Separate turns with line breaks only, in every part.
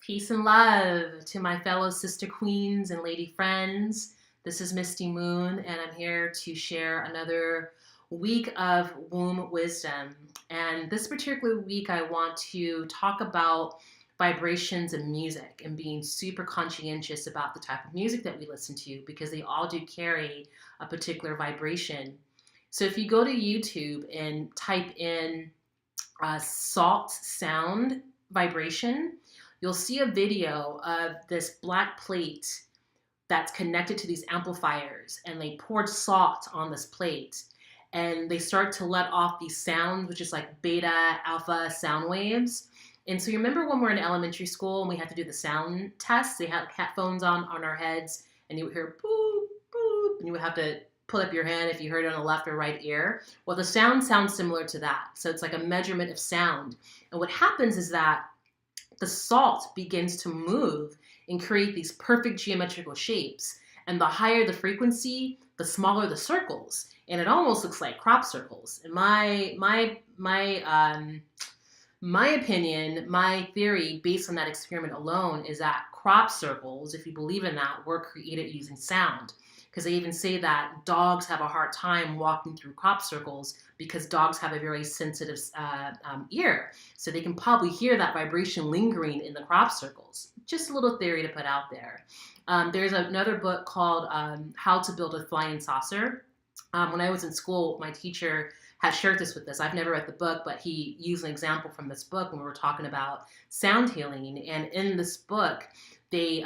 Peace and love to my fellow sister queens and lady friends. This is Misty Moon, and I'm here to share another week of womb wisdom. And this particular week, I want to talk about vibrations and music and being super conscientious about the type of music that we listen to because they all do carry a particular vibration. So if you go to YouTube and type in salt sound vibration, you'll see a video of this black plate that's connected to these amplifiers, and they poured salt on this plate and they start to let off these sounds, which is like beta, alpha sound waves. And so you remember when we were in elementary school and we had to do the sound tests? They had headphones on our heads, and you would hear boop, boop, and you would have to pull up your hand if you heard it on the left or right ear. Well, the sound sounds similar to that. So it's like a measurement of sound. And what happens is that the salt begins to move and create these perfect geometrical shapes. And the higher the frequency, the smaller the circles. And it almost looks like crop circles. In my opinion, my theory based on that experiment alone is that crop circles, if you believe in that, were created using sound. Because they even say that dogs have a hard time walking through crop circles because dogs have a very sensitive ear. So they can probably hear that vibration lingering in the crop circles. Just a little theory to put out there. There's another book called How to Build a Flying Saucer. When I was in school, my teacher had shared this with us. I've never read the book, but he used an example from this book when we were talking about sound healing. And in this book, they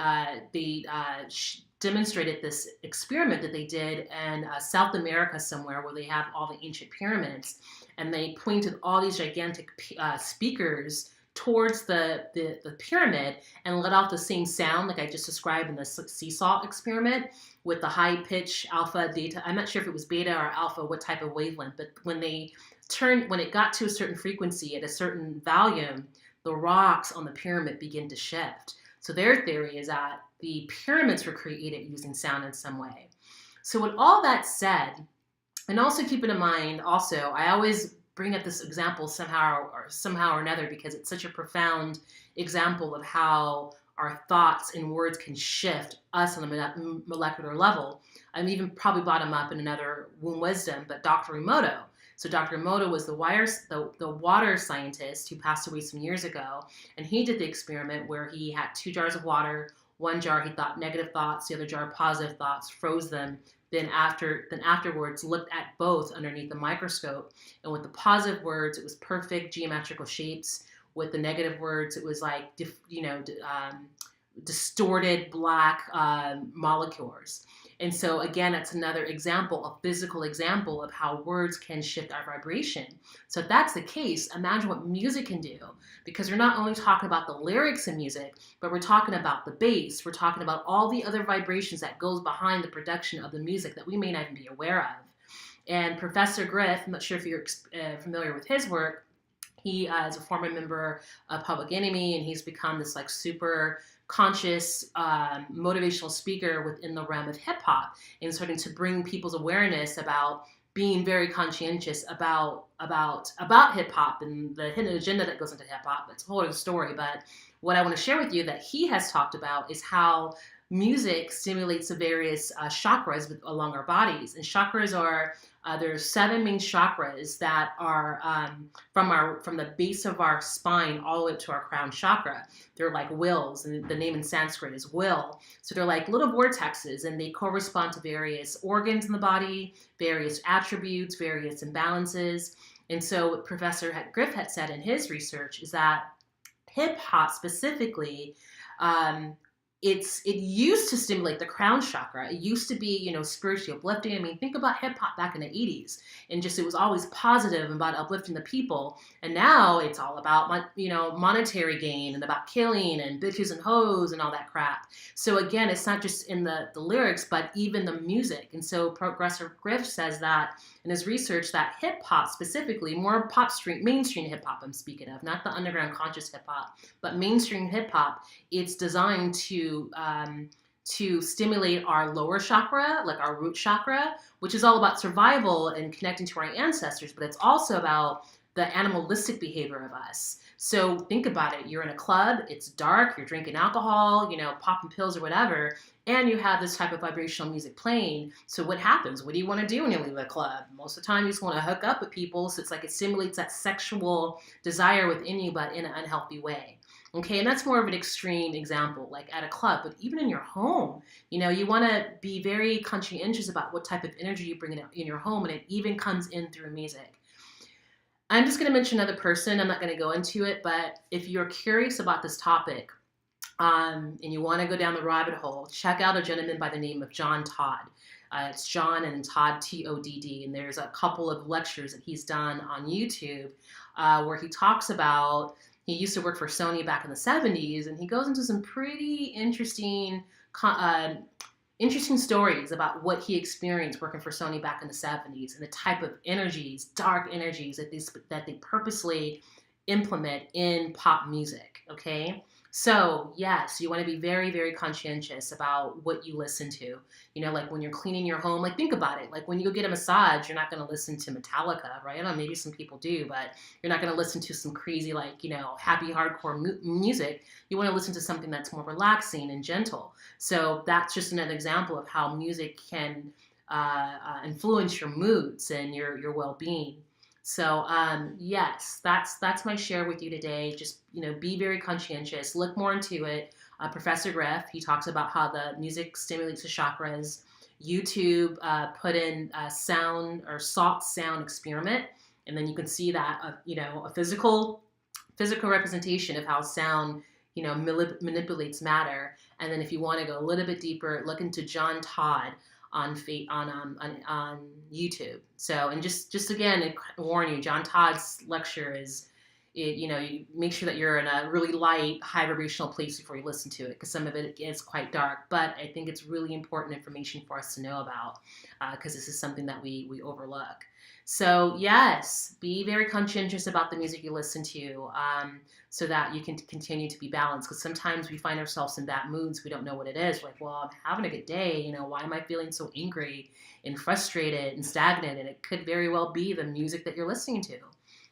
demonstrated this experiment that they did in South America somewhere where they have all the ancient pyramids, and they pointed all these gigantic speakers towards the pyramid and let off the same sound like I just described in the seesaw experiment with the high pitch alpha, theta. I'm not sure if it was beta or alpha, what type of wavelength, but when it got to a certain frequency at a certain volume, the rocks on the pyramid begin to shift. So their theory is that the pyramids were created using sound in some way. So with all that said, and also keeping in mind, also, I always bring up this example somehow or another because it's such a profound example of how our thoughts and words can shift us on a molecular level. I've even probably brought him up in another womb wisdom, but Dr. Emoto. So Dr. Emoto was the water scientist who passed away some years ago, and he did the experiment where he had 2 jars of water. One jar he thought negative thoughts, the other jar positive thoughts, froze them, then afterwards looked at both underneath the microscope. And with the positive words, it was perfect geometrical shapes. With the negative words, it was like distorted black molecules. And so again, that's another example, a physical example of how words can shift our vibration. So if that's the case, imagine what music can do, because we're not only talking about the lyrics in music, but we're talking about the bass. We're talking about all the other vibrations that goes behind the production of the music that we may not even be aware of. And Professor Griff, I'm not sure if you're familiar with his work, he is a former member of Public Enemy, and he's become this like super conscious motivational speaker within the realm of hip hop, and starting to bring people's awareness about being very conscientious about hip hop and the hidden agenda that goes into hip hop. It's a whole other story, but what I want to share with you that he has talked about is how music stimulates the various chakras along our bodies. And chakras are there's 7 main chakras that are from the base of our spine all the way up to our crown chakra. They're like wills, and the name in Sanskrit is will. So they're like little vortexes, and they correspond to various organs in the body, various attributes, various imbalances. And so what Professor Griff had said in his research is that hip hop specifically, it used to stimulate the crown chakra. It used to be, spiritually uplifting. I mean, think about hip hop back in the 80s, and just it was always positive about uplifting the people. And now it's all about, monetary gain and about killing and bitches and hoes and all that crap. So again, it's not just in the lyrics, but even the music. And so Professor Griff says that in his research that hip hop specifically, more mainstream hip hop I'm speaking of, not the underground conscious hip hop, but mainstream hip hop, it's designed to stimulate our lower chakra, like our root chakra, which is all about survival and connecting to our ancestors, but it's also about the animalistic behavior of us. So think about it. You're in a club, it's dark, you're drinking alcohol, you know, popping pills or whatever, and you have this type of vibrational music playing. So what happens? What do you want to do when you leave the club? Most of the time you just want to hook up with people. So it's like it stimulates that sexual desire within you, but in an unhealthy way. Okay, and that's more of an extreme example, like at a club, but even in your home, you know, you want to be very conscientious about what type of energy you bring in your home, and it even comes in through music. I'm just going to mention another person. I'm not going to go into it, but if you're curious about this topic and you want to go down the rabbit hole, check out a gentleman by the name of John Todd. It's John and Todd, Todd, and there's a couple of lectures that he's done on YouTube where he talks about, he used to work for Sony back in the 70s, and he goes into some pretty interesting stories about what he experienced working for Sony back in the 70s and the type of energies, dark energies that they purposely implement in pop music, okay? So yes, you want to be very, very conscientious about what you listen to. You know, like when you're cleaning your home, like think about it. Like when you go get a massage, you're not going to listen to Metallica, right? I don't know, maybe some people do, but you're not going to listen to some crazy, like, you know, happy hardcore music. You want to listen to something that's more relaxing and gentle. So that's just another example of how music can influence your moods and your well-being. So yes, that's my share with you today. Just, you know, be very conscientious. Look more into it. Professor Griff, he talks about how the music stimulates the chakras. YouTube put in a sound or soft sound experiment, and then you can see that you know, a physical representation of how sound, you know, manipulates matter. And then if you want to go a little bit deeper, look into John Todd on YouTube. So, and just again, I warn you, John Todd's lecture is, you know, you make sure that you're in a really light, high vibrational place before you listen to it, because some of it is quite dark. But I think it's really important information for us to know about, because this is something that we overlook. So yes, be very conscientious about the music you listen to, so that you can continue to be balanced. Because sometimes we find ourselves in bad moods. We don't know what it is. We're like, well, I'm having a good day. You know, why am I feeling so angry and frustrated and stagnant? And it could very well be the music that you're listening to.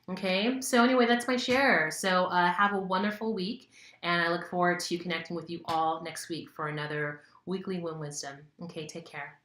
Okay, so anyway, that's my share. So have a wonderful week, and I look forward to connecting with you all next week for another weekly Win Wisdom. Okay, take care.